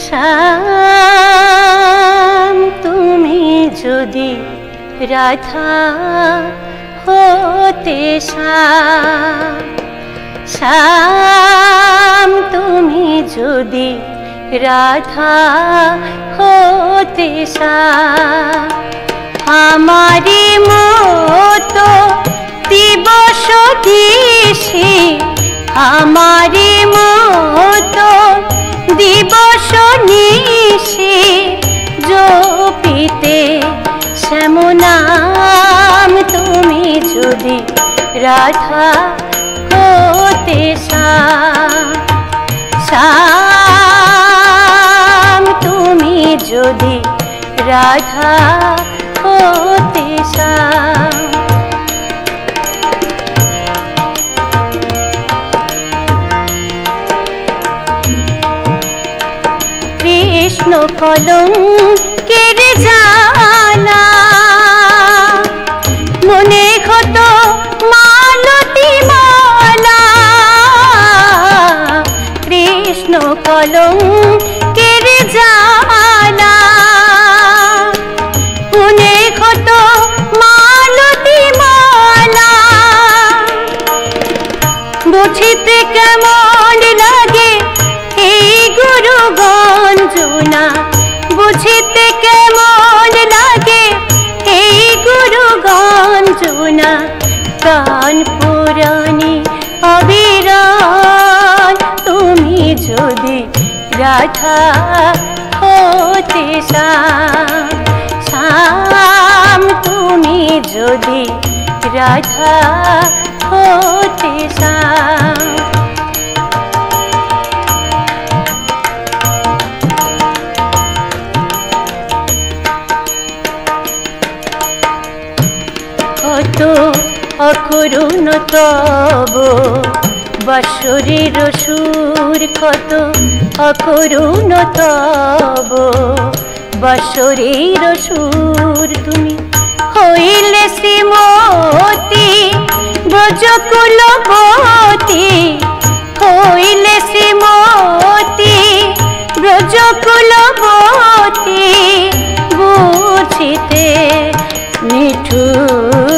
শ্যাম তুমি যদি রাধা হতে, শ্যাম তুমি যদি রাধা হতে, আমারি মতো দিবস দিশি, আমারি মতো দিবস নিশি জপিতে শ্যাম নাম তুমি যদি রাধা হতে, শ্যাম তুমি যদি রাধা হতে, কৃষ্ণ কলঙ্কের জালা মনে হতো মালতী মালা, কৃষ্ণ কলঙ্কের জালা মনে হতো মালতী মালা, বুঝিতে কেমন লাগে এই গুরু গঞ্জনা, বুঝিতে কেমন লাগে এই গুরু গঞ্জনা, প্রাণ পুরাণী অবিরল তুমি যদি রাধা হতে, শ্যাম তুমি যদি রাধা হতে, কত অকরুণ তব বাঁশরীর সুর, কত অকরুণ তব বাঁশরীর সুর, তুমি হইলে শ্রীমতী ব্রজকুলবতী, হইলে শ্রীমতী ব্রজকুলবতী, বুঝিতে নিঠুর,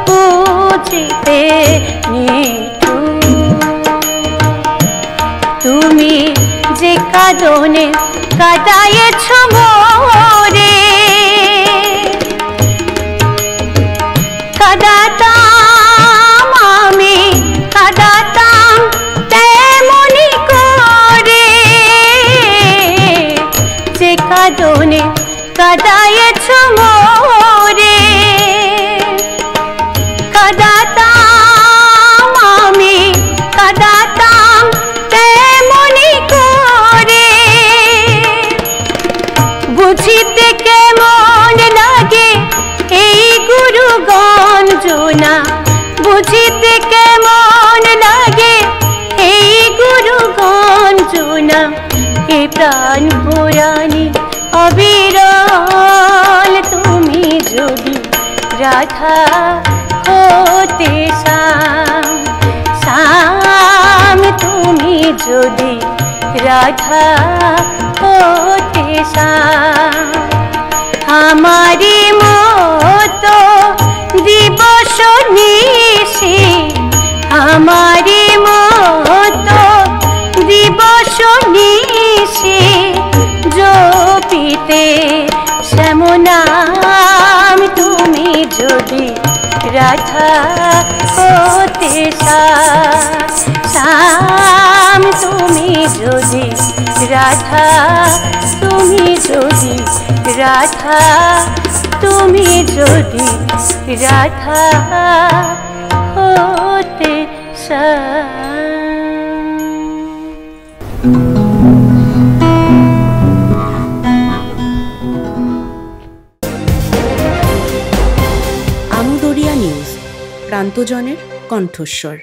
বুঝিতে নিঠুর, তুমি যে কাঁদনে কাঁদায়েছ মোরে, কাঁদাতাম আমি কাঁদাতাম তেমনি করে, যে কাঁদনে কাঁদায়েছ মোরে, কাঁদাতাম আমি কাঁদাতাম তেমনি করে, বুঝিতে কেমন লাগে এই গুরু গঞ্জনা, বুঝিতে কেমন লাগে এই গুরু গঞ্জনা, এ প্রাণ পুরাণী অবিরল তুমি যদি রাধা হতে, শ্যাম তুমি যদি রাধা হতে, আমারি মতো দিবস নিশি, আমারি মতো দিবস নিশি জপিতে শ্যাম নাম তুমি যদি রাধা হতে, শ্যাম তুমি যদি রাধা, তুমি যদি রাধা, তুমি যদি রাধা হতে, আমদরিয়া নিউজ, প্রান্তজনের কণ্ঠস্বর।